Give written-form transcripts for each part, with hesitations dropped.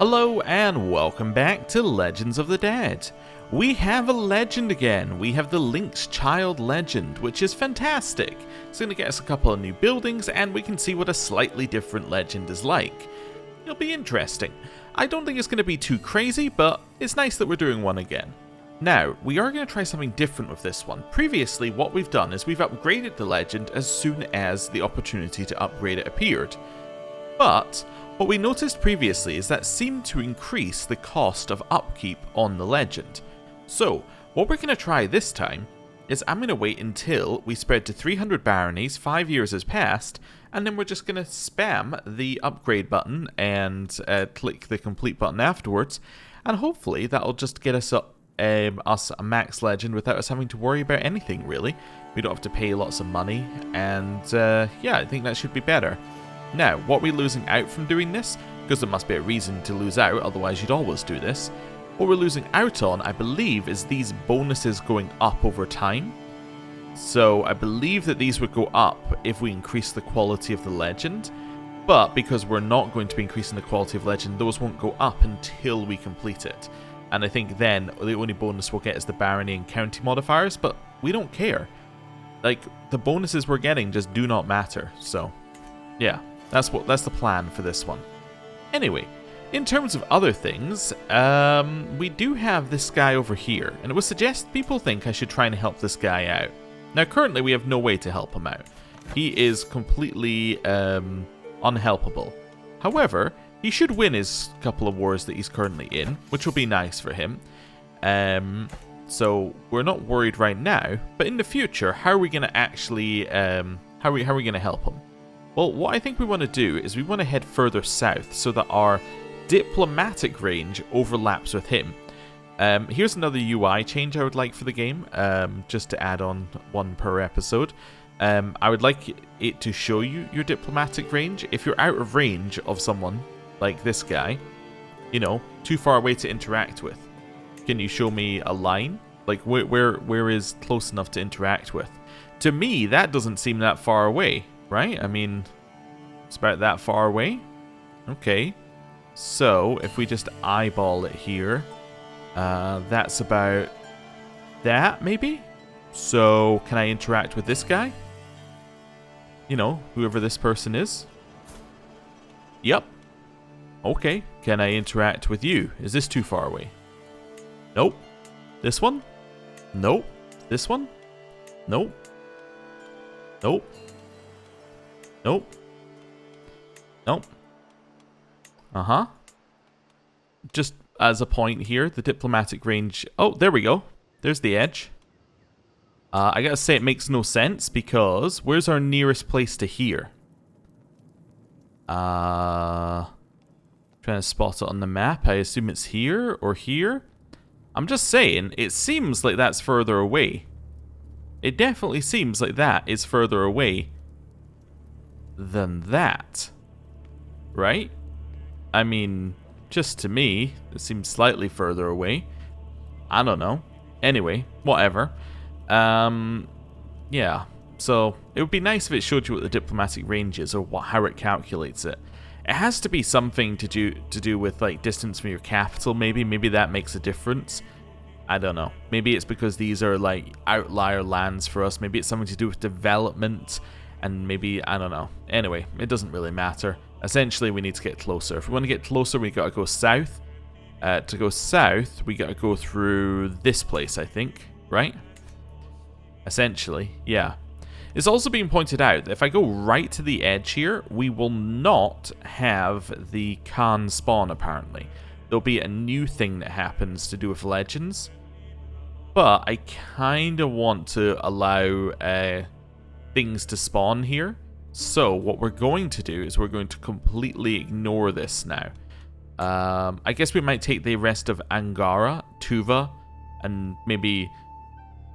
Hello and welcome back to Legends of the Dead. We have a legend again. We have the Link's Child legend, which is fantastic. It's going to get us a couple of new buildings and we can see what a slightly different legend is like. It'll be interesting. I don't think it's going to be too crazy, but it's nice that we're doing one again. Now, we are going to try something different with this one. Previously, what we've done is we've upgraded the legend as soon as the opportunity to upgrade it appeared. But what we noticed previously is that seemed to increase the cost of upkeep on the legend. So, what we're going to try this time is I'm going to wait until we spread to 300 baronies, 5 years has passed, and then we're just going to spam the upgrade button and click the complete button afterwards, and hopefully that'll just get us up a max legend without us having to worry about anything really. We don't have to pay lots of money, and yeah, I think that should be better. Now, what are we losing out from doing this? Because there must be a reason to lose out, otherwise you'd always do this. What we're losing out on, I believe, is these bonuses going up over time. So I believe that these would go up if we increase the quality of the legend. But because we're not going to be increasing the quality of legend, those won't go up until we complete it. And I think then the only bonus we'll get is the barony and county modifiers, but we don't care. Like, the bonuses we're getting just do not matter, so yeah. That's the plan for this one. Anyway, in terms of other things, we do have this guy over here, and it would suggest people think I should try and help this guy out. Now, currently we have no way to help him out. He is completely unhelpable. However, he should win his couple of wars that he's currently in, which will be nice for him. So we're not worried right now, but in the future, how are we going to actually how are we going to help him? Well, what I think we want to do is we want to head further south so that our diplomatic range overlaps with him. Here's another UI change I would like for the game, just to add on one per episode. I would like it to show you your diplomatic range. If you're out of range of someone, like this guy, you know, too far away to interact with, can you show me a line? Like, where is close enough to interact with? To me, that doesn't seem that far away. Right? I mean, it's about that far away. Okay. So, if we just eyeball it here, that's about that, maybe? So, can I interact with this guy? You know, whoever this person is. Yep. Okay. Can I interact with you? Is this too far away? Nope. This one? Nope. This one? Nope. Nope. Nope. Nope. Uh-huh. Just as a point here, the diplomatic range... Oh, there we go. There's the edge. I gotta say it makes no sense because where's our nearest place to here? Trying to spot it on the map. I assume it's here or here. I'm just saying, it seems like that's further away. It definitely seems like that is further away than that, right? I mean, just to me, it seems slightly further away. I don't know. Anyway, whatever. Yeah. So it would be nice if it showed you what the diplomatic range is or how it calculates it. It has to be something to do with like distance from your capital. Maybe that makes a difference. I don't know. Maybe it's because these are like outlier lands for us. Maybe it's something to do with development. And maybe, I don't know. Anyway, it doesn't really matter. Essentially, we need to get closer. If we want to get closer, we got to go south. To go south, we got to go through this place, I think. Right? Essentially, yeah. It's also being pointed out that if I go right to the edge here, we will not have the Khan spawn, apparently. There'll be a new thing that happens to do with legends. But I kind of want to allow... things to spawn here. So what we're going to do is we're going to completely ignore this now. I guess we might take the rest of Angara, Tuva, and maybe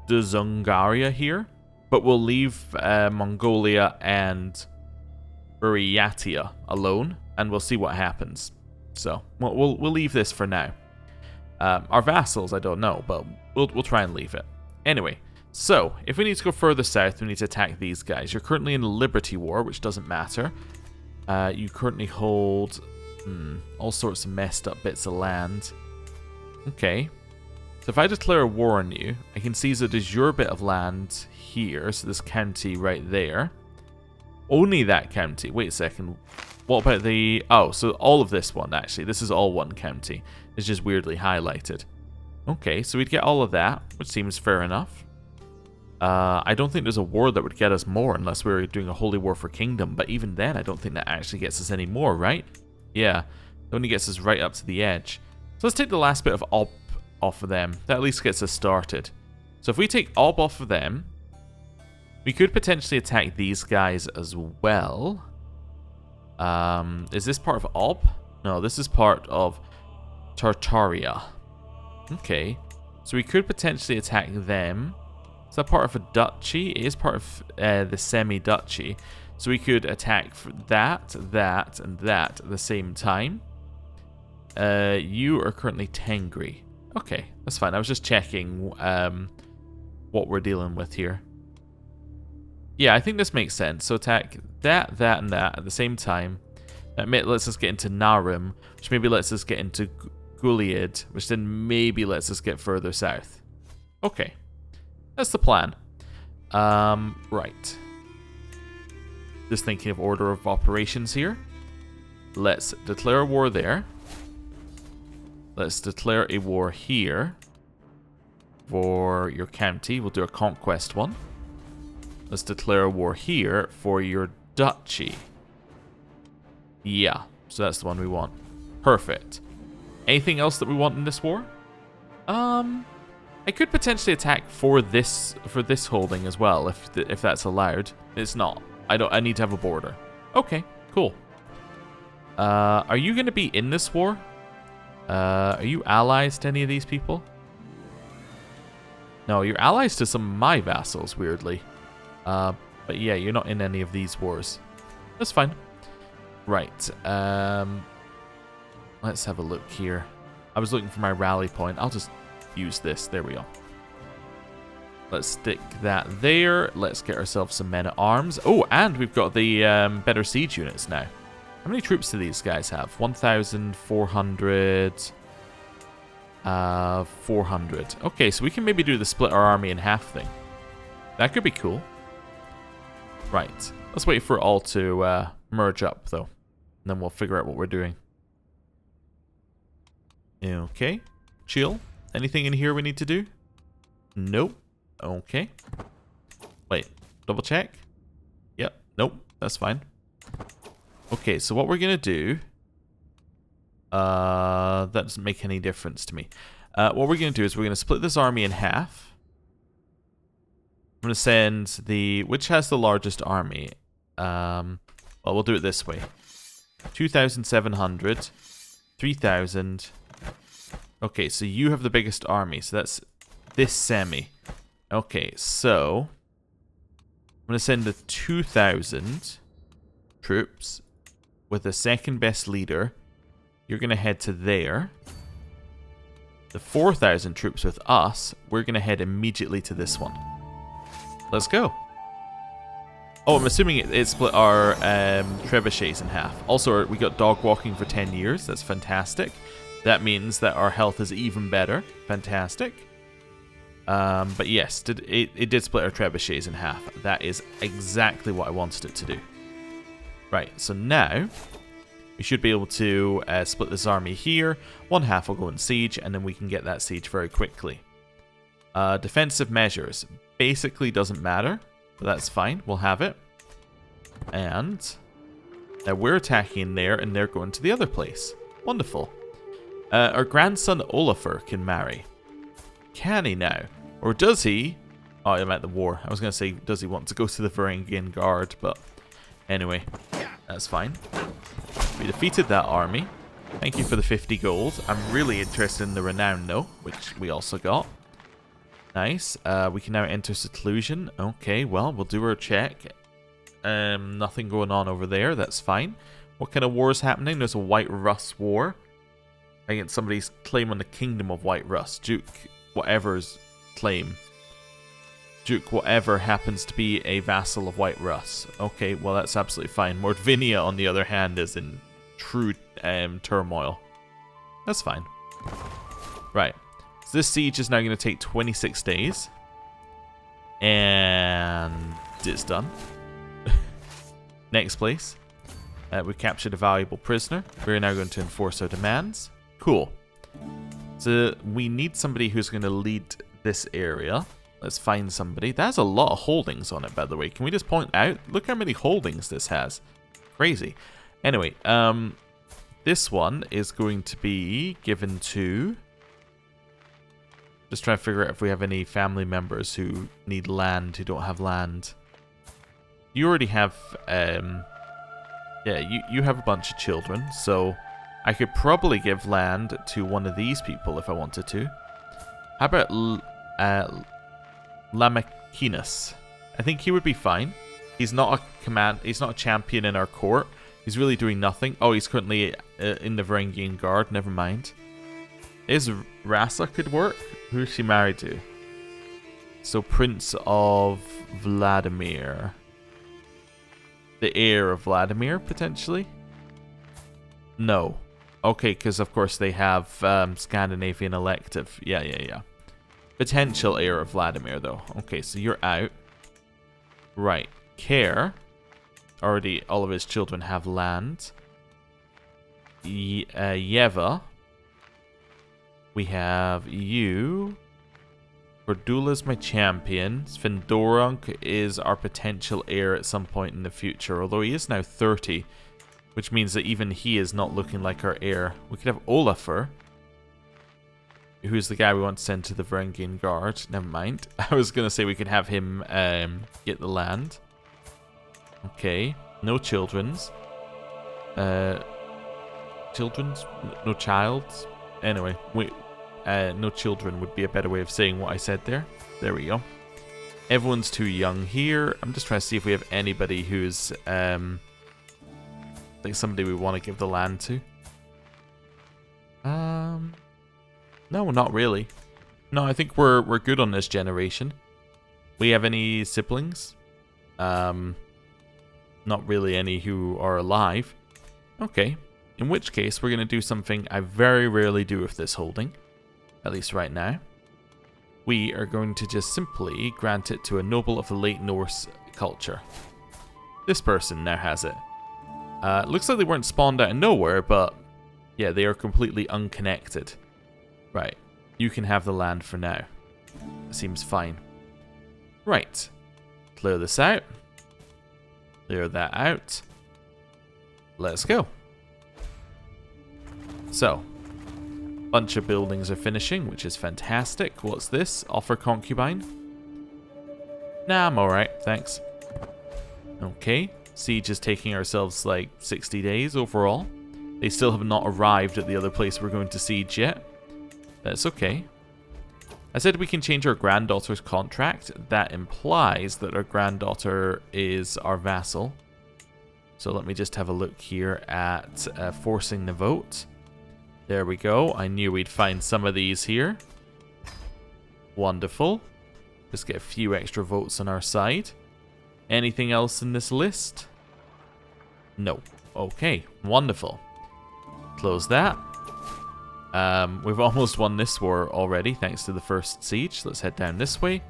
Dzungaria here. But we'll leave Mongolia and Buryatia alone, and we'll see what happens. So we'll leave this for now. Our vassals, I don't know, but we'll try and leave it. Anyway. So, if we need to go further south, we need to attack these guys. You're currently in a Liberty War, which doesn't matter. You currently hold All sorts of messed up bits of land. Okay. So if I declare a war on you, I can seize a de jure bit of land here. So this county right there. Only that county. Wait a second. What about the... Oh, so all of this one, actually. This is all one county. It's just weirdly highlighted. Okay, so we'd get all of that, which seems fair enough. I don't think there's a war that would get us more unless we were doing a holy war for kingdom. But even then, I don't think that actually gets us any more, right? Yeah, it only gets us right up to the edge. So let's take the last bit of Alp off of them. That at least gets us started. So if we take Alp off of them, we could potentially attack these guys as well. Is this part of Alp? No, this is part of Tartaria. Okay, so we could potentially attack them. Is that part of a duchy? It is part of the semi-duchy. So we could attack for that, that, and that at the same time. You are currently Tengri. Okay, that's fine. I was just checking what we're dealing with here. Yeah, I think this makes sense. So attack that, that, and that at the same time. That lets us get into Narum, which maybe lets us get into Guliad, which then maybe lets us get further south. Okay, that's the plan. Right. Just thinking of order of operations here. Let's declare a war there. Let's declare a war here for your county. We'll do a conquest one. Let's declare a war here for your duchy. Yeah, so that's the one we want. Perfect. Anything else that we want in this war? I could potentially attack for this holding as well, if that's allowed. It's not. I need to have a border. Okay, cool. Are you going to be in this war? Are you allies to any of these people? No, you're allies to some of my vassals, weirdly. But yeah, you're not in any of these wars. That's fine. Right. Let's have a look here. I was looking for my rally point. I'll just use this. There we go. Let's stick that there. Let's get ourselves some men at arms. Oh, and we've got the better siege units now. How many troops do these guys have? 1,400. 400. Okay, so we can maybe do the split our army in half thing. That could be cool. Right. Let's wait for it all to merge up, though. And then we'll figure out what we're doing. Okay. Chill. Anything in here we need to do? Nope. Okay. Wait. Double check. Yep. Nope. That's fine. Okay, so what we're going to do... that doesn't make any difference to me. What we're going to do is we're going to split this army in half. I'm going to send the... Which has the largest army? Well, we'll do it this way. 2,700. 3,000. Okay, so you have the biggest army. So that's this semi. Okay, so... I'm going to send the 2,000 troops with the second best leader. You're going to head to there. The 4,000 troops with us, we're going to head immediately to this one. Let's go. Oh, I'm assuming it split our trebuchets in half. Also, we got dog walking for 10 years. That's fantastic. That means that our health is even better. Fantastic. But yes, it did split our trebuchets in half. That is exactly what I wanted it to do. Right, so now... we should be able to split this army here. One half will go in siege, and then we can get that siege very quickly. Defensive measures. Basically doesn't matter, but that's fine. We'll have it. And now we're attacking there, and they're going to the other place. Wonderful. Our grandson Olafur can marry. Can he now? Or does he? Oh, I'm at the war. I was going to say, does he want to go to the Varangian Guard? But anyway, that's fine. We defeated that army. Thank you for the 50 gold. I'm really interested in the renown, though, which we also got. Nice. We can now enter seclusion. Okay, well, we'll do our check. Nothing going on over there. That's fine. What kind of war is happening? There's a White Russ war against somebody's claim on the Kingdom of White Russ. Duke whatever's claim. Duke whatever happens to be a vassal of White Russ. Okay, well, that's absolutely fine. Mordvinia, on the other hand, is in true turmoil. That's fine. Right. So this siege is now going to take 26 days. And it's done. Next place. We captured a valuable prisoner. We're now going to enforce our demands. Cool. So we need somebody who's going to lead this area. Let's find somebody. That has a lot of holdings on it, by the way. Can we just point out? Look how many holdings this has. Crazy. Anyway, this one is going to be given to... Just trying to figure out if we have any family members who need land, who don't have land. You already have... yeah, you have a bunch of children, so I could probably give land to one of these people if I wanted to. How about Lamakinus? I think he would be fine. He's not a champion in our court. He's really doing nothing. Oh, he's currently in the Varangian Guard. Never mind. Is Rasa could work? Who is she married to? So Prince of Vladimir. The heir of Vladimir, potentially? No. Okay, because of course they have Scandinavian elective. Yeah. Potential heir of Vladimir, though. Okay, so you're out. Right. Care. Already, all of his children have land. Yeva. We have you. Bordula's my champion. Svendorunk is our potential heir at some point in the future, although he is now 30, which means that even he is not looking like our heir. We could have Olafur, who's the guy we want to send to the Varangian Guard. Never mind. I was going to say we could have him get the land. Okay. No children's. Children's? No childs? Anyway, no children would be a better way of saying what I said there. There we go. Everyone's too young here. I'm just trying to see if we have anybody who's like somebody we want to give the land to. No, not really. No, I think we're good on this generation. We have any siblings? Not really any who are alive. Okay. In which case, we're going to do something I very rarely do with this holding. At least right now. We are going to just simply grant it to a noble of the late Norse culture. This person now has it. Looks like they weren't spawned out of nowhere, but yeah, they are completely unconnected. Right. You can have the land for now. Seems fine. Right. Clear this out. Clear that out. Let's go. So, bunch of buildings are finishing, which is fantastic. What's this? Offer concubine? Nah, I'm alright, thanks. Okay, siege is taking ourselves like 60 days overall. They still have not arrived at the other place we're going to siege yet. That's okay. I said we can change our granddaughter's contract. That implies that our granddaughter is our vassal. So let me just have a look here at forcing the vote. There we go. I knew we'd find some of these here. Wonderful. Just get a few extra votes on our side. Anything else in this list? No. Okay. Wonderful. Close that. We've almost won this war already, thanks to the first siege. Let's head down this way.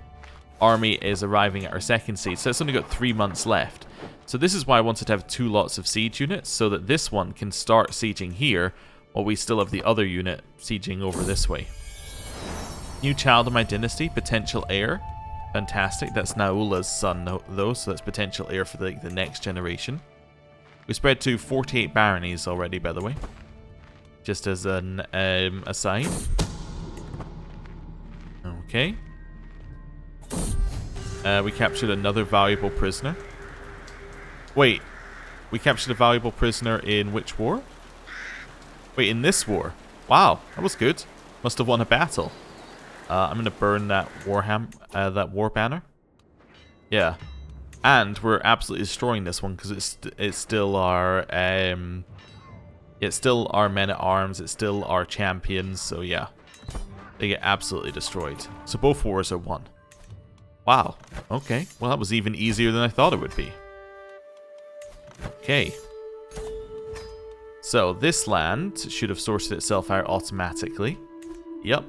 Army is arriving at our second siege, so it's only got 3 months left. So this is why I wanted to have 2 lots of siege units, so that this one can start sieging here, while we still have the other unit sieging over this way. New child of my dynasty, potential heir. Fantastic. That's Naula's son, though, so that's potential heir for the next generation. We spread to 48 baronies already, by the way. Just as an aside. Okay. We captured another valuable prisoner. Wait. We captured a valuable prisoner in which war? Wait, in this war? Wow, that was good. Must have won a battle. I'm gonna burn that that war banner. Yeah, and we're absolutely destroying this one because it's still our men at arms. It's still our champions. So yeah, they get absolutely destroyed. So both wars are won. Wow. Okay. Well, that was even easier than I thought it would be. Okay. So this land should have sorted itself out automatically. Yep.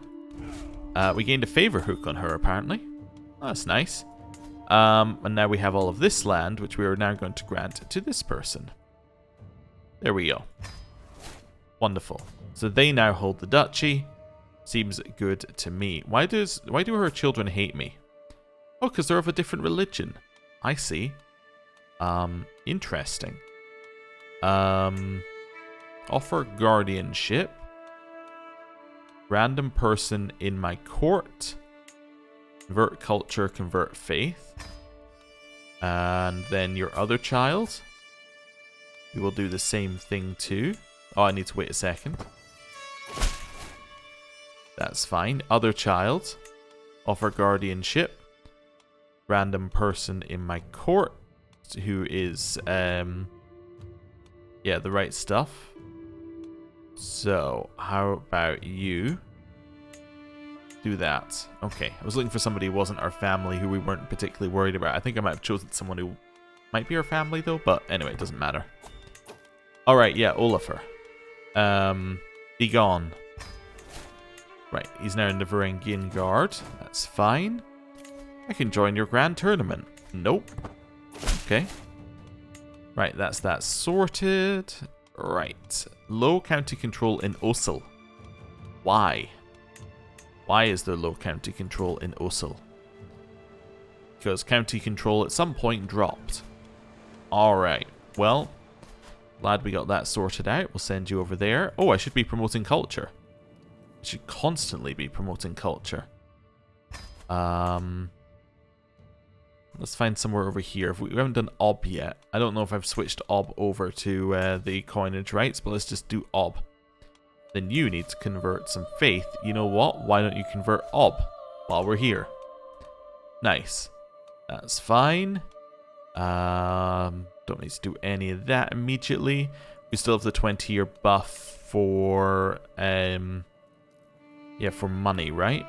We gained a favor hook on her, apparently. Oh, that's nice. And now we have all of this land, which we are now going to grant to this person. There we go. Wonderful. So they now hold the duchy. Seems good to me. Why do her children hate me? Oh, because they're of a different religion. I see. Interesting. Offer guardianship. Random person in my court. Convert culture, convert faith. And then your other child. We will do the same thing too. Oh, I need to wait a second. That's fine. Other child. Offer guardianship. Random person in my court. Who is, yeah, the right stuff. So, how about you do that? Okay, I was looking for somebody who wasn't our family, who we weren't particularly worried about. I think I might have chosen someone who might be our family, though. But anyway, it doesn't matter. Alright, yeah, Olafur. Be gone. Right, he's now in the Varangian Guard. That's fine. I can join your grand tournament. Nope. Okay. Right, that's that sorted. Right. Low county control in Osil. Why? Why is there low county control in Osil? Because county control at some point dropped. Alright. Well, glad we got that sorted out. We'll send you over there. Oh, I should be promoting culture. I should constantly be promoting culture. Let's find somewhere over here. We haven't done Ob yet. I don't know if I've switched Ob over to the coinage rights, but let's just do Ob. Then you need to convert some faith. You know what? Why don't you convert Ob while we're here? Nice. That's fine. Don't need to do any of that immediately. We still have the 20-year buff for yeah, for money, right?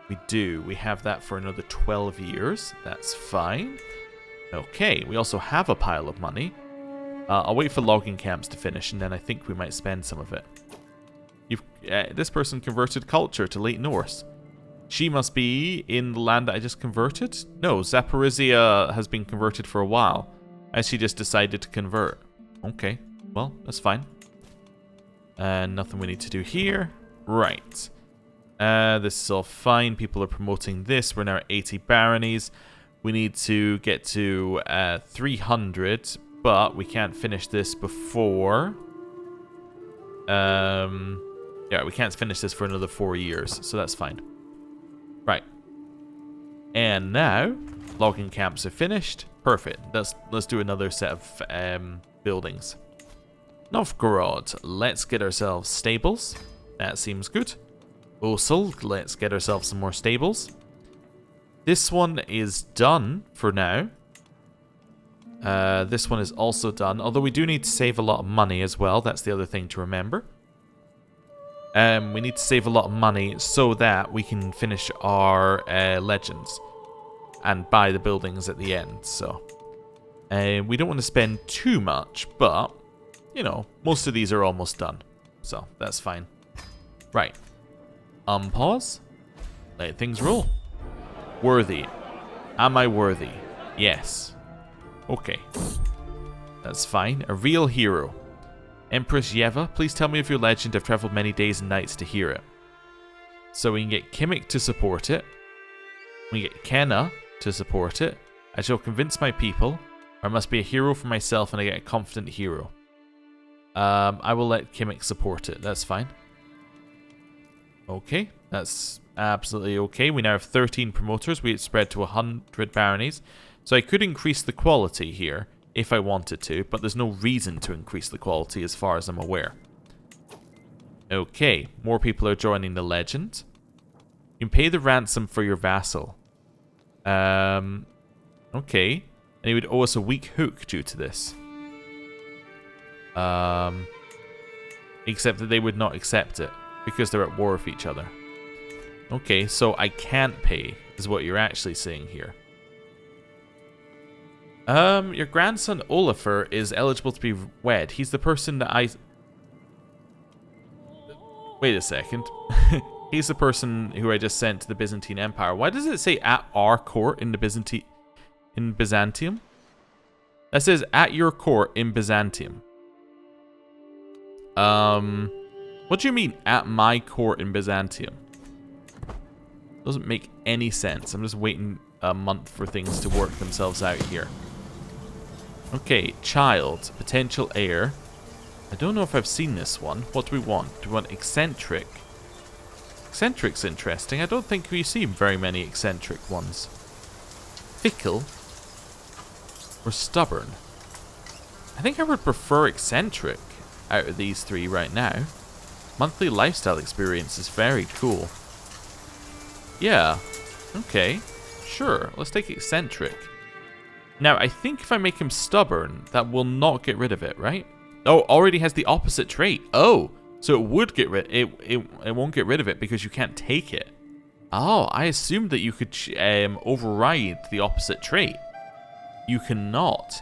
We do. We have that for another 12 years. That's fine. Okay, we also have a pile of money. I'll wait for logging camps to finish, and then I think we might spend some of it. This person converted culture to Late Norse. She must be in the land that I just converted? No, Zaporizhia has been converted for a while, as she just decided to convert. Okay, well, that's fine. Nothing we need to do here. Right. This is all fine. People are promoting this. We're now at 80 baronies. We need to get to 300, but we can't finish this before... yeah, we can't finish this for another 4 years, so that's fine. Right. And now, logging camps are finished. Perfect. Let's do another set of buildings. Novgorod. Let's get ourselves stables. That seems good. Osil, let's get ourselves some more stables. This one is done for now. This one is also done, although we do need to save a lot of money as well. That's the other thing to remember. We need to save a lot of money so that we can finish our legends and buy the buildings at the end. So we don't want to spend too much, but you know, most of these are almost done, so that's fine. Right. Unpause. Let things roll. Worthy. Am I worthy? Yes. Okay. That's fine. A real hero. Empress Yeva, please tell me of your legend. I've traveled many days and nights to hear it. So we can get Kimmik to support it. We get Kenna to support it. I shall convince my people. Or I must be a hero for myself and I get a confident hero. I will let Kimmik support it. That's fine. Okay, that's absolutely okay. We now have 13 promoters. We had spread to 100 baronies. So I could increase the quality here if I wanted to, but there's no reason to increase the quality as far as I'm aware. Okay, more people are joining the legend. You can pay the ransom for your vassal. Okay. And he would owe us a weak hook due to this. Except that they would not accept it. Because they're at war with each other. Okay, so I can't pay, is what you're actually saying here. Your grandson Olafur is eligible to be wed. He's the person that Wait a second. He's the person who I just sent to the Byzantine Empire. Why does it say at our court in the Byzantium? That says at your court in Byzantium. What do you mean at my court in Byzantium? Doesn't make any sense. I'm just waiting a month for things to work themselves out here. Okay, child, potential heir. I don't know if I've seen this one. What do we want? Do we want eccentric? Eccentric's interesting. I don't think we see very many eccentric ones. Fickle or stubborn? I think I would prefer eccentric out of these three right now. Monthly lifestyle experience is very cool. Yeah. Okay. Sure. Let's take eccentric. Now, I think if I make him stubborn, that will not get rid of it, right? Oh, already has the opposite trait. Oh, so it would get rid. It won't get rid of it because you can't take it. Oh, I assumed that you could override the opposite trait. You cannot.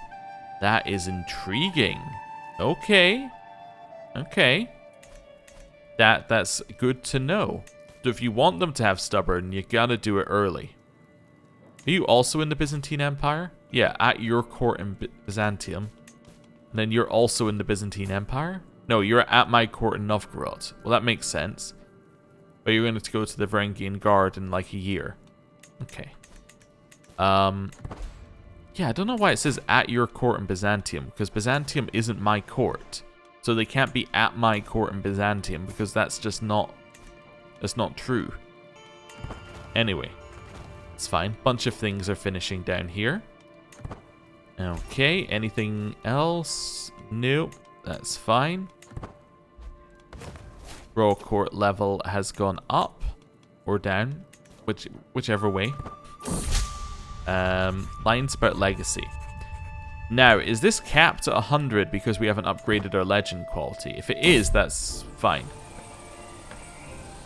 That is intriguing. Okay. Okay. That's good to know. So if you want them to have stubborn, you gotta do it early. Are you also in the Byzantine Empire? Yeah, at your court in Byzantium. And then you're also in the Byzantine Empire? No, you're at my court in Novgorod. Well, that makes sense. But you're going to go to the Varangian Guard in like a year. Okay. Yeah, I don't know why it says at your court in Byzantium, because Byzantium isn't my court. So they can't be at my court in Byzantium, because that's just not... That's not true. Anyway. It's fine. Bunch of things are finishing down here. Okay, anything else? Nope, that's fine. Royal court level has gone up or down, whichever way. Lines about legacy. Now, is this capped at 100 because we haven't upgraded our legend quality? If it is, that's fine.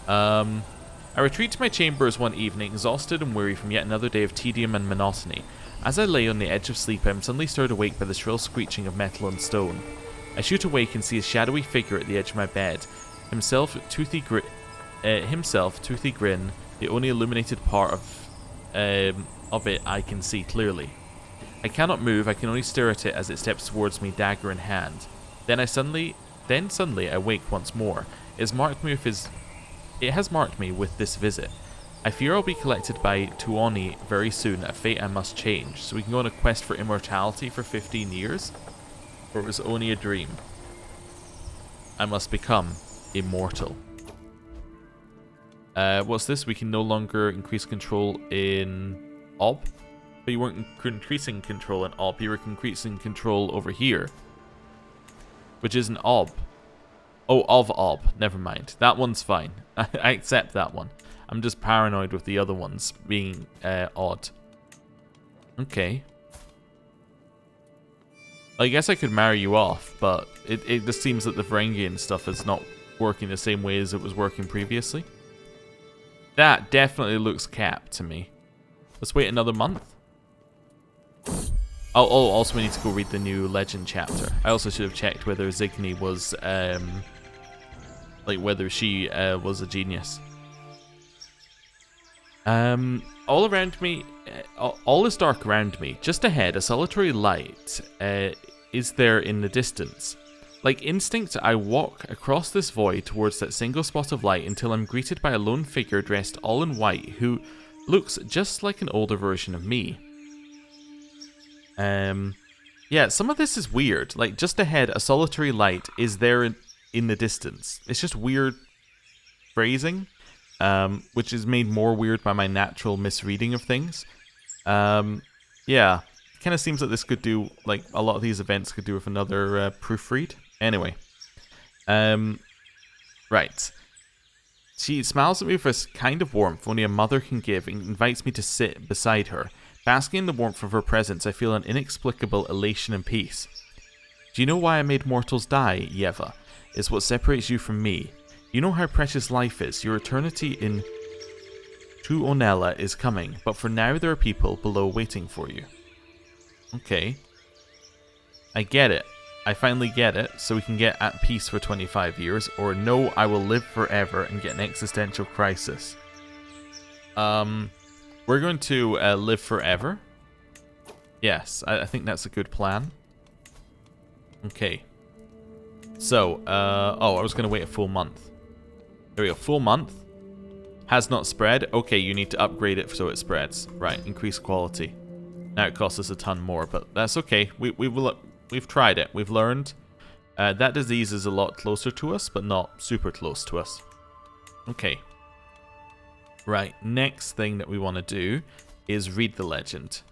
I retreat to my chambers one evening, exhausted and weary from yet another day of tedium and monotony. As I lay on the edge of sleep, I am suddenly stirred awake by the shrill screeching of metal and stone. I shoot awake and see a shadowy figure at the edge of my bed. Himself, toothy grin, the only illuminated part of it I can see clearly. I cannot move, I can only stare at it as it steps towards me, dagger in hand. Then suddenly I wake once more. It has marked me with this visit. I fear I'll be collected by Tuoni very soon, a fate I must change, so we can go on a quest for immortality for 15 years? Or it was only a dream? I must become immortal. What's this? We can no longer increase control in Ob? But you weren't increasing control in Ob, you were increasing control over here. Which isn't Ob. Oh, of Ob. Never mind. That one's fine. I accept that one. I'm just paranoid with the other ones being odd. Okay. I guess I could marry you off, but it just seems that the Varangian stuff is not working the same way as it was working previously. That definitely looks capped to me. Let's wait another month. Oh, also we need to go read the new legend chapter. I also should have checked whether Zigny was, whether she was a genius. All around me, all is dark around me. Just ahead, a solitary light is there in the distance. Like instinct, I walk across this void towards that single spot of light until I'm greeted by a lone figure dressed all in white who looks just like an older version of me. Yeah, some of this is weird. Like, just ahead, a solitary light is there in the distance. It's just weird phrasing. Which is made more weird by my natural misreading of things. Yeah, it kind of seems like this could do, like, a lot of these events could do with another proofread. Anyway. Right. She smiles at me with a kind of warmth only a mother can give and invites me to sit beside her. Basking in the warmth of her presence, I feel an inexplicable elation and peace. Do you know why I made mortals die, Yeva? It's what separates you from me. You know how precious life is. Your eternity in Tuonela is coming, but for now there are people below waiting for you. Okay. I get it. I finally get it, so we can get at peace for 25 years, or no, I will live forever and get an existential crisis. We're going to live forever. Yes, I think that's a good plan. Okay. So, oh, I was going to wait a full month. There we go, full month. Has not spread. Okay, you need to upgrade it so it spreads. Right, increase quality. Now it costs us a ton more, but that's okay. We've tried it. We've learned. That disease is a lot closer to us, but not super close to us. Okay. Right, next thing that we want to do is read the legend.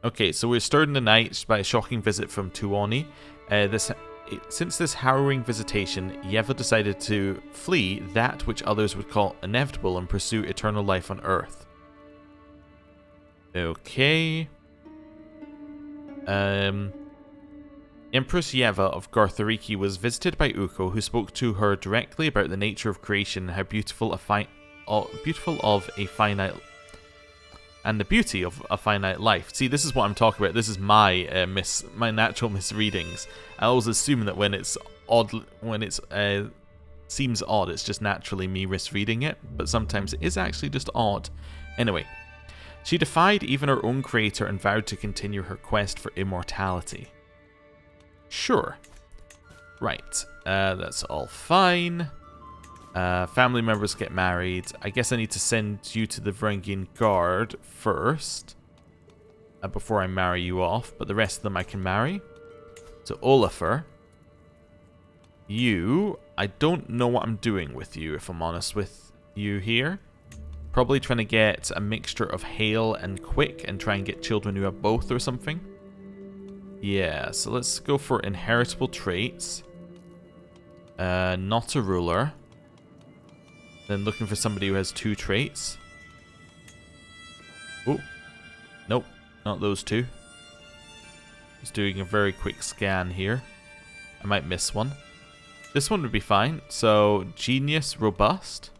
Okay, so we're stirred in the night by a shocking visit from Tuoni. Since this harrowing visitation, Yeva decided to flee that which others would call inevitable and pursue eternal life on Earth. Okay. Empress Yeva of Garthariki was visited by Ukko, who spoke to her directly about the nature of creation and how beautiful and the beauty of a finite life. See, this is what I'm talking about. This is my my natural misreadings. I always assume that when it's odd, seems odd, it's just naturally me misreading it, but sometimes it is actually just odd. Anyway, she defied even her own creator and vowed to continue her quest for immortality. Sure. Right, that's all fine. Family members get married. I guess I need to send you to the Varangian Guard first, before I marry you off, but the rest of them I can marry. So Olafur, you, I don't know what I'm doing with you, if I'm honest with you here. Probably trying to get a mixture of Hail and Quick and try and get children who have both or something. Yeah, so let's go for inheritable traits. Not a ruler. Then looking for somebody who has 2 traits. Oh, nope, not those 2. Just doing a very quick scan here. I might miss one. This one would be fine. So, genius, robust.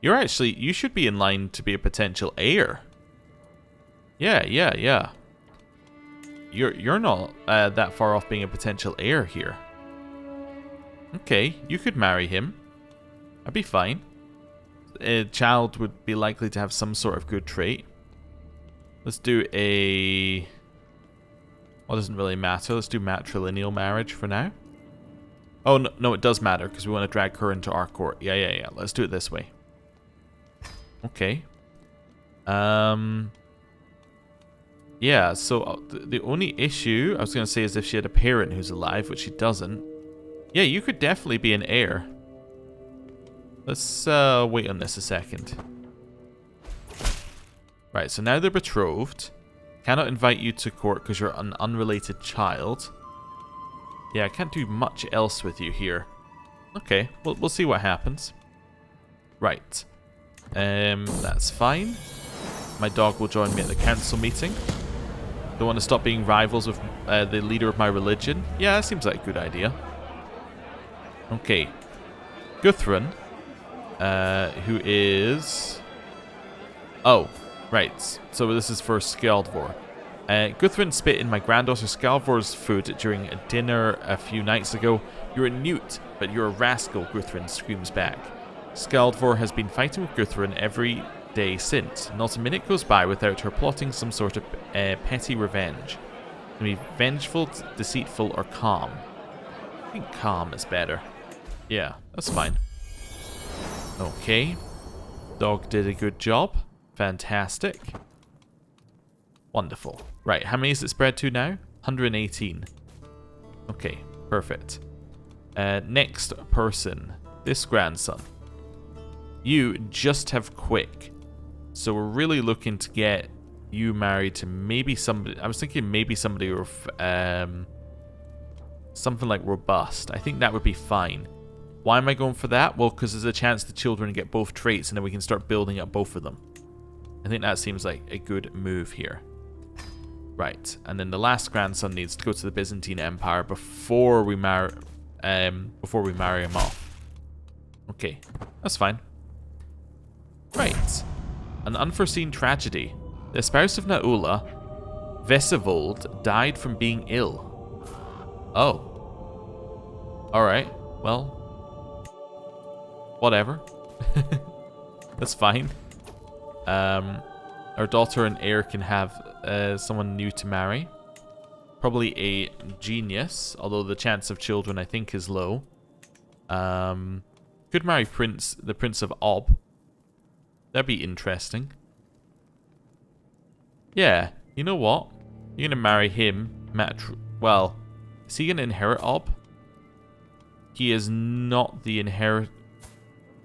You should be in line to be a potential heir. Yeah. You're not that far off being a potential heir here. Okay, you could marry him. I'd be fine. A child would be likely to have some sort of good trait. Let's do a... Well, it doesn't really matter. Let's do matrilineal marriage for now. Oh, no, it does matter because we want to drag her into our court. Yeah. Let's do it this way. Okay. Yeah, so the only issue I was going to say is if she had a parent who's alive, which she doesn't. Yeah, you could definitely be an heir. Let's wait on this a second. Right, so now they're betrothed. Cannot invite you to court because you're an unrelated child. Yeah, I can't do much else with you here. Okay, we'll see what happens. Right. That's fine. My dog will join me at the council meeting. Don't want to stop being rivals with the leader of my religion. Yeah, that seems like a good idea. Okay. Guthrun, who is... Oh, right. So this is for Skjaldvor. Guthrun spit in my granddaughter Skjaldvor's food during a dinner a few nights ago. You're a newt, but you're a rascal, Guthrun screams back. Skjaldvor has been fighting with Guthrun every day since. Not a minute goes by without her plotting some sort of petty revenge. Can be vengeful, deceitful, or calm. I think calm is better. Yeah, that's fine. Okay. Dog did a good job. Fantastic. Wonderful. Right, how many is it spread to now? 118. Okay, perfect. Next person. This grandson. You just have Quick. So we're really looking to get you married to maybe somebody... I was thinking maybe somebody with... something like robust. I think that would be fine. Why am I going for that? Well, because there's a chance the children get both traits and then we can start building up both of them. I think that seems like a good move here. Right, and then the last grandson needs to go to the Byzantine Empire before we marry him off. Okay, that's fine. Right, an unforeseen tragedy. The spouse of Naula, Vesivold, died from being ill. Oh. Alright. Well. Whatever. That's fine. Our daughter and heir can have someone new to marry. Probably a genius, although the chance of children I think is low. Could marry the Prince of Ob. That'd be interesting. Yeah, you know what? You're gonna marry him. Well, is he gonna inherit Ob? He is not the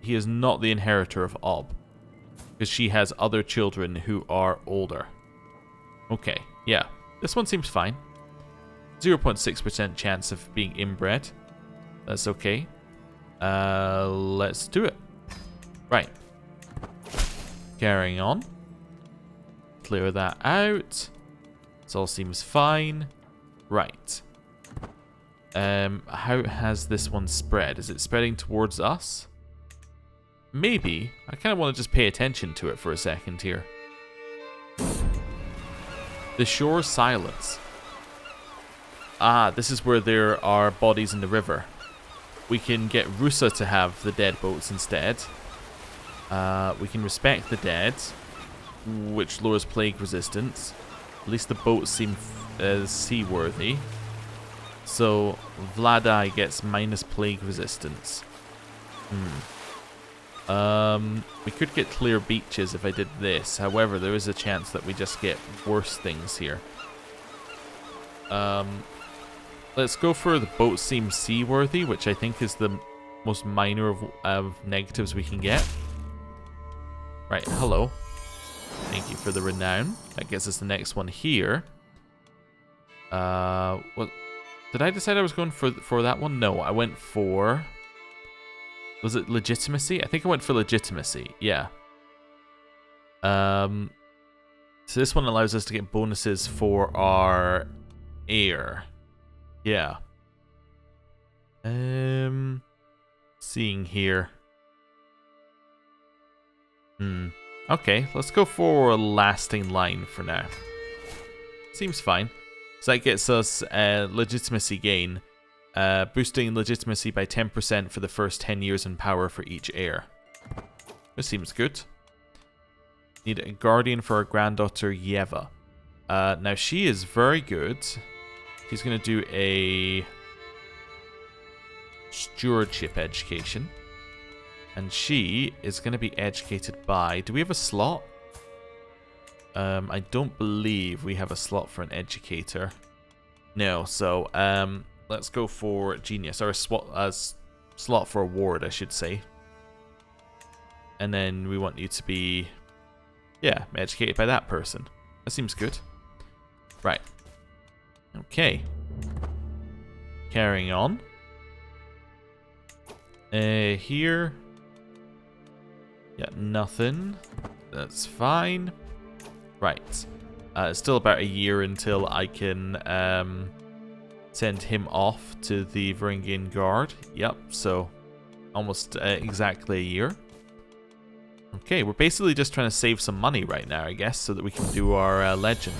He is not the inheritor of Ob, because she has other children who are older. Okay, yeah, this one seems fine. 0.6% chance of being inbred. That's okay. Let's do it. Right. Carrying on. Clear that out. This all seems fine. Right. How has this one spread? Is it spreading towards us? Maybe. I kind of want to just pay attention to it for a second here. The shore silence. Ah, this is where there are bodies in the river. We can get Rusa to have the dead boats instead. We can respect the dead, which lowers plague resistance. At least the boats seem seaworthy. So Vladai gets minus plague resistance. We could get clear beaches if I did this. However, there is a chance that we just get worse things here. Let's go for the boat seem seaworthy, which I think is the most minor of negatives we can get. Right, hello. Thank you for the renown. That gets us the next one here. What? Did I decide I was going for that one? No, I went for... Was it legitimacy? I think I went for legitimacy. Yeah. So this one allows us to get bonuses for our heir. Yeah. Seeing here. Okay, let's go for a lasting line for now. Seems fine. So that gets us legitimacy gain. Boosting legitimacy by 10% for the first 10 years in power for each heir. This seems good. Need a guardian for our granddaughter Yeva. Now she is very good. She's going to do a stewardship education. And she is going to be educated by... Do we have a slot? I don't believe we have a slot for an educator. No, so let's go for genius. Or a slot for a ward, I should say. And then we want you to be... Yeah, educated by that person. That seems good. Right. Okay. Carrying on. Here. Yeah, nothing. That's fine. Right. It's still about a year until I can send him off to the Varangian Guard. Yep, so almost exactly a year. Okay, we're basically just trying to save some money right now, I guess, so that we can do our legend.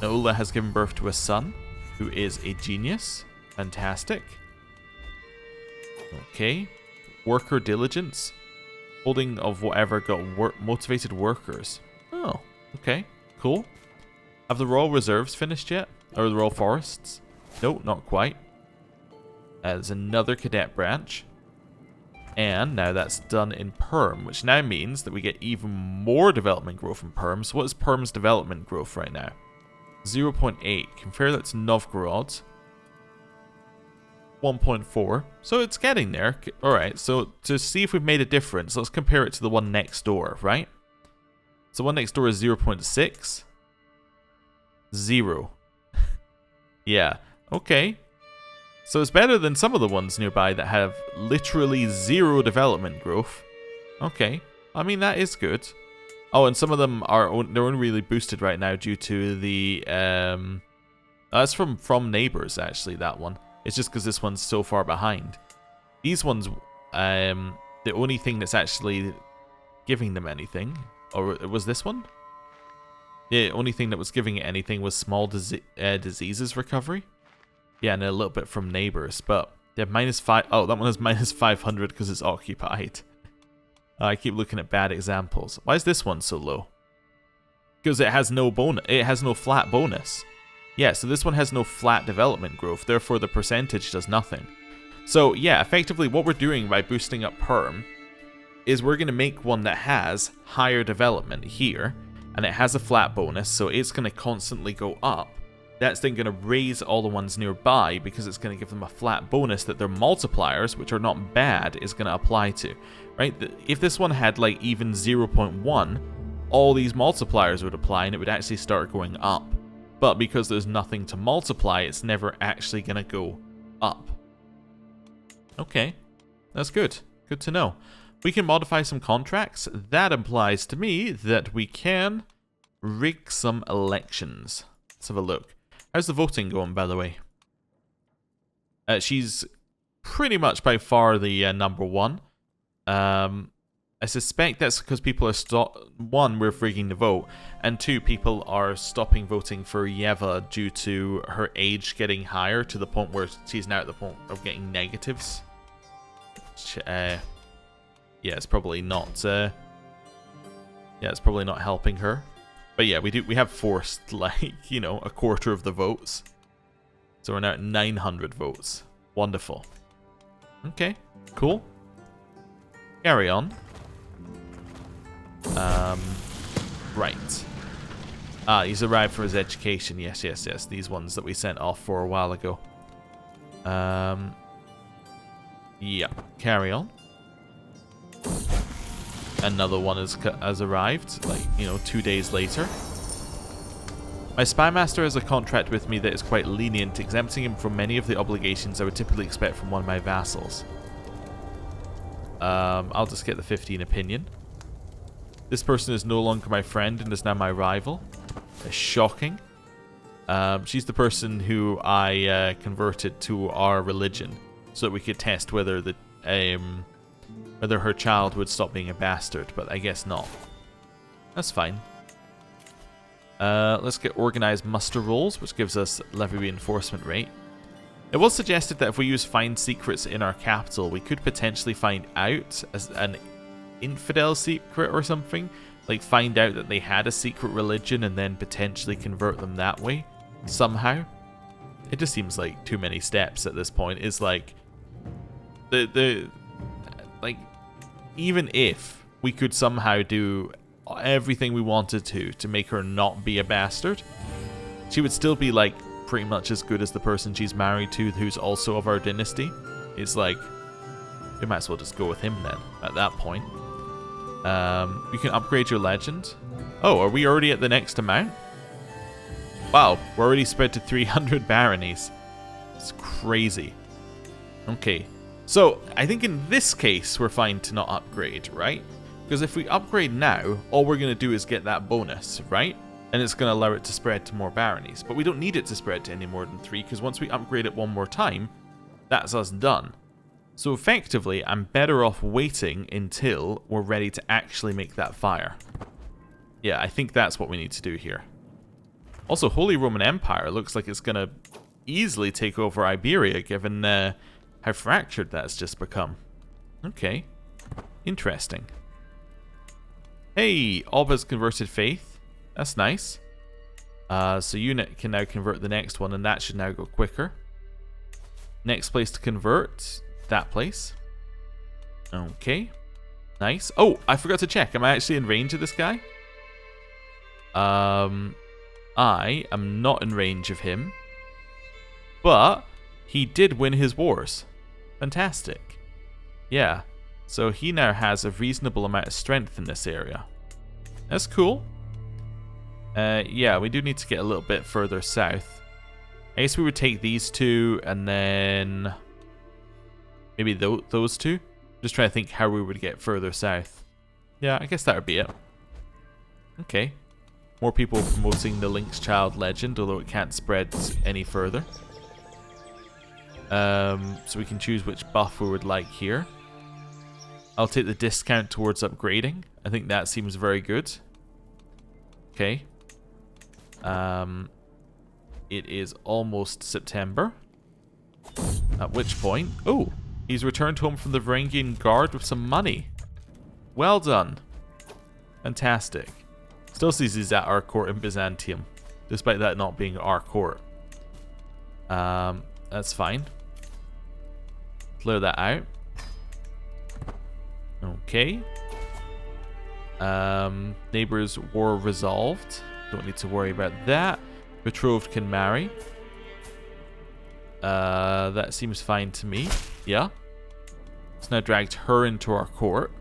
Naula has given birth to a son, who is a genius. Fantastic. Okay. Worker diligence. Holding of whatever got motivated workers. Oh, okay. Cool. Have the Royal Reserves finished yet? Or the Royal Forests? No, not quite. There's another cadet branch. And now that's done in Perm, which now means that we get even more development growth in Perm. So what is Perm's development growth right now? 0.8. Compare that to Novgorod. 1.4. So it's getting there. Alright, so to see if we've made a difference, let's compare it to the one next door, right? So one next door is 0.6. 0. Yeah, okay. So it's better than some of the ones nearby that have literally 0 development growth. Okay, I mean that is good. Oh, and some of them are they're only really boosted right now due to the that's from neighbors actually, that one. It's just because this one's so far behind. These ones, the only thing that's actually giving them anything, or was this one? Yeah, the only thing that was giving it anything was small diseases recovery. Yeah, and a little bit from neighbors, but they have -5. Oh, that one is -500 because it's occupied. I keep looking at bad examples. Why is this one so low? Because it has no bonus. It has no flat bonus. Yeah, so this one has no flat development growth. Therefore, the percentage does nothing. So yeah, effectively, what we're doing by boosting up Perm is we're going to make one that has higher development here, and it has a flat bonus, so it's going to constantly go up. That's then going to raise all the ones nearby because it's going to give them a flat bonus that their multipliers, which are not bad, is going to apply to. Right? If this one had like even 0.1, all these multipliers would apply and it would actually start going up. But because there's nothing to multiply, it's never actually going to go up. Okay, that's good. Good to know. We can modify some contracts. That implies to me that we can rig some elections. Let's have a look. How's the voting going, by the way? She's pretty much by far the number one. I suspect that's because people are one, we're rigging the vote, and two, people are stopping voting for Yeva due to her age getting higher to the point where she's now at the point of getting negatives. Which, yeah, it's probably not. Yeah, it's probably not helping her. But yeah, we have forced, like, you know, a quarter of the votes. So we're now at 900 votes. Wonderful. Okay, cool. Carry on. Right. Ah, he's arrived for his education. Yes, yes, yes. These ones that we sent off for a while ago. Yeah, carry on. Another one has arrived, like, you know, 2 days later. My spy master has a contract with me that is quite lenient, exempting him from many of the obligations I would typically expect from one of my vassals. I'll just get the 15 opinion. This person is no longer my friend and is now my rival. That's shocking. She's the person who I converted to our religion so that we could test whether the whether her child would stop being a bastard, but I guess not. That's fine. Let's get organized muster rolls, which gives us levy reinforcement rate. It was suggested that if we use find secrets in our capital, we could potentially find out as an infidel secret or something. Like find out that they had a secret religion and then potentially convert them that way somehow. It just seems like too many steps at this point. It's like like, even if we could somehow do everything we wanted to make her not be a bastard, she would still be like pretty much as good as the person she's married to, who's also of our dynasty. It's like, we might as well just go with him then at that point. You can upgrade your legend. Oh, are we already at the next amount? Wow, we're already spread to 300 baronies. It's crazy. Okay. So, I think in this case, we're fine to not upgrade, right? Because if we upgrade now, all we're going to do is get that bonus, right? And it's going to allow it to spread to more baronies. But we don't need it to spread to any more than 3, because once we upgrade it one more time, that's us done. So effectively, I'm better off waiting until we're ready to actually make that fire. Yeah, I think that's what we need to do here. Also, Holy Roman Empire looks like it's going to easily take over Iberia, given how fractured that's just become. Okay. Interesting. Hey, Alba's converted faith. That's nice. So unit can now convert the next one, and that should now go quicker. Next place to convert, that place. Okay. Nice. Oh, I forgot to check. Am I actually in range of this guy? I am not in range of him. But he did win his wars. Fantastic. Yeah. So he now has a reasonable amount of strength in this area. That's cool. Yeah, we do need to get a little bit further south. I guess we would take these two and then maybe those two. Just trying to think how we would get further south. Yeah, I guess that would be it. Okay. More people promoting the Lynx Child legend, although it can't spread any further. So we can choose which buff we would like here. I'll take the discount towards upgrading. I think that seems very good. Okay. It is almost September. At which point... Oh! He's returned home from the Varangian Guard with some money. Well done. Fantastic. Still sees he's at our court in Byzantium, despite that not being our court. That's fine. Clear that out. Okay. Neighbors war resolved. Don't need to worry about that. Betrothed can marry. That seems fine to me. Yeah. It's now dragged her into our court.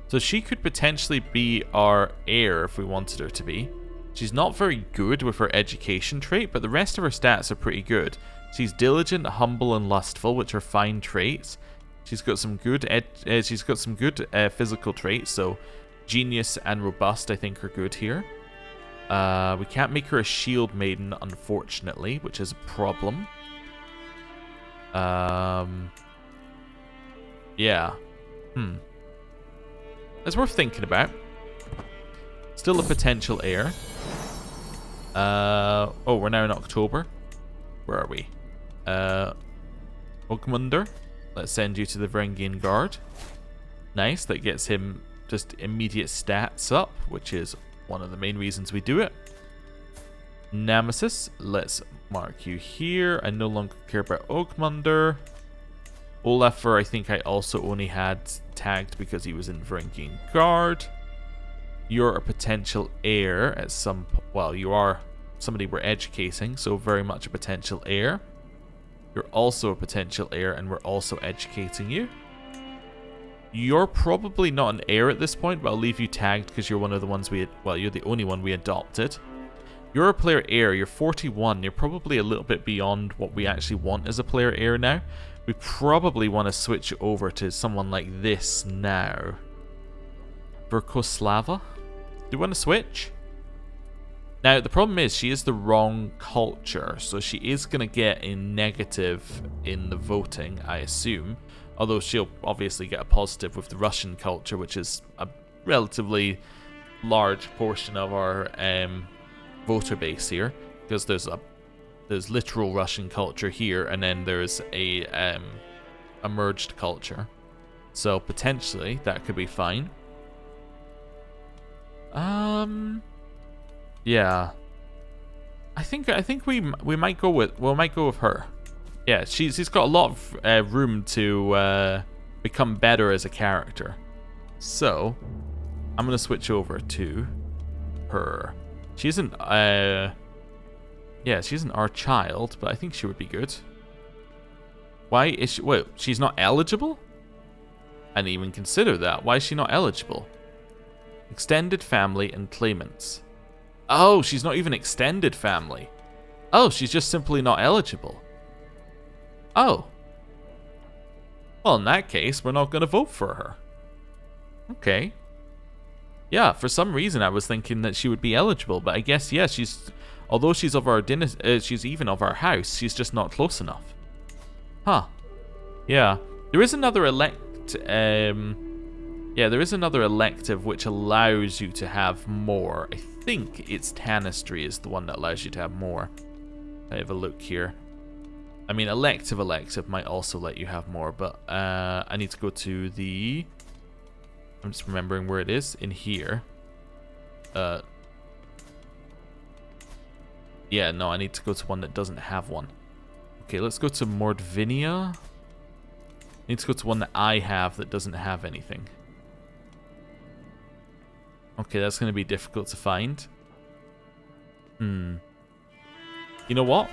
So she could potentially be our heir if we wanted her to be. She's not very good with her education trait, but the rest of her stats are pretty good. She's diligent, humble, and lustful, which are fine traits. She's got some good physical traits, so genius and robust I think are good here. We can't make her a shield maiden, unfortunately, which is a problem. Yeah. It's worth thinking about. Still a potential heir. Oh, we're now in October. Where are we? Ogmunder. Let's send you to the Varangian Guard. Nice, that gets him just immediate stats up, which is one of the main reasons we do it. Nemesis, let's mark you here. I no longer care about Ogmunder. Olafur, I think I also only had tagged because he was in Varangian Guard. You're a potential heir at some... Well, you are somebody we're educating, so very much a potential heir. You're also a potential heir, and we're also educating you. You're probably not an heir at this point, but I'll leave you tagged because you're one of the ones we... Well, you're the only one we adopted. You're a player heir. You're 41. You're probably a little bit beyond what we actually want as a player heir now. We probably want to switch over to someone like this now. Verkoslava? Do you want to switch? Now, the problem is she is the wrong culture, so she is going to get a negative in the voting, I assume. Although she'll obviously get a positive with the Russian culture, which is a relatively large portion of our voter base here. Because there's literal Russian culture here, and then there's a merged culture. So potentially that could be fine. Yeah. I think we might go with her. Yeah, she's got a lot of room to become better as a character. So I'm gonna switch over to her. She isn't she isn't our child, but I think she would be good. Why is she... Wait, she's not eligible? I didn't even consider that. Why is she not eligible? Extended family and claimants. Oh, she's not even extended family. Oh, she's just simply not eligible. Oh. Well, in that case, we're not going to vote for her. Okay. Yeah, for some reason I was thinking that she would be eligible, but I guess, yeah, she's... Although she's of our she's even of our house, she's just not close enough. Huh. Yeah. There is another there is another elective which allows you to have more. I think it's Tanistry is the one that allows you to have more. I have a look here. I mean, elective might also let you have more, but I need to go to the... I'm just remembering where it is. In here. Yeah, no, I need to go to one that doesn't have one. Okay, let's go to Mordvinia. I need to go to one that I have that doesn't have anything. Okay, that's going to be difficult to find. You know what?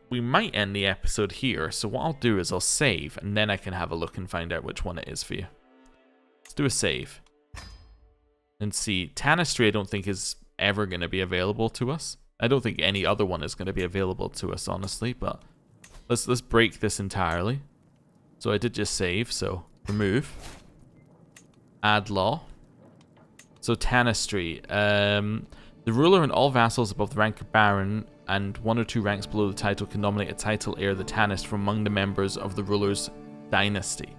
We might end the episode here, so what I'll do is I'll save, and then I can have a look and find out which one it is for you. Let's do a save. And see, Tanistry I don't think is ever going to be available to us. I don't think any other one is going to be available to us, honestly, but let's break this entirely. So I did just save, so remove. Add law. So Tanistry. The ruler and all vassals above the rank of Baron and 1 or 2 ranks below the title can nominate a title heir, the Tanist, from among the members of the ruler's dynasty.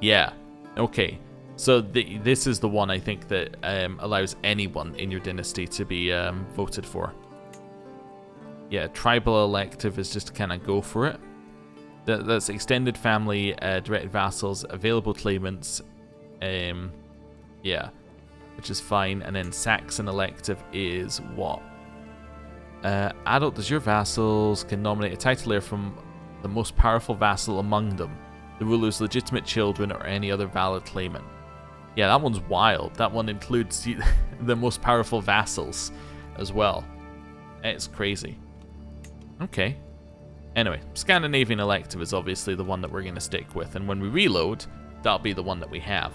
Yeah. Okay. So this is the one I think that allows anyone in your dynasty to be voted for. Yeah, tribal elective is just to kind of go for it. That's extended family, direct vassals, available claimants. Yeah, which is fine. And then Saxon elective is what? Adult as your vassals can nominate a title heir from the most powerful vassal among them, the ruler's legitimate children, or any other valid claimant. Yeah, that one's wild. That one includes the most powerful vassals as well. It's crazy. Okay. Anyway, Scandinavian elective is obviously the one that we're going to stick with, and when we reload, that'll be the one that we have.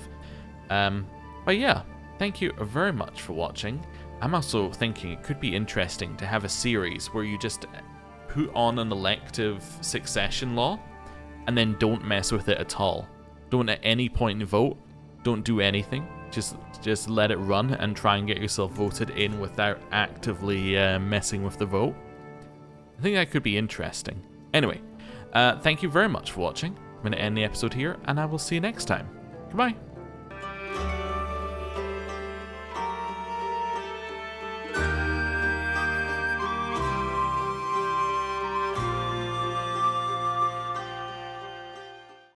But yeah, thank you very much for watching. I'm also thinking it could be interesting to have a series where you just put on an elective succession law and then don't mess with it at all. Don't at any point vote. Don't do anything. Just let it run and try and get yourself voted in without actively messing with the vote. I think that could be interesting. Anyway, thank you very much for watching. I'm going to end the episode here, and I will see you next time. Goodbye.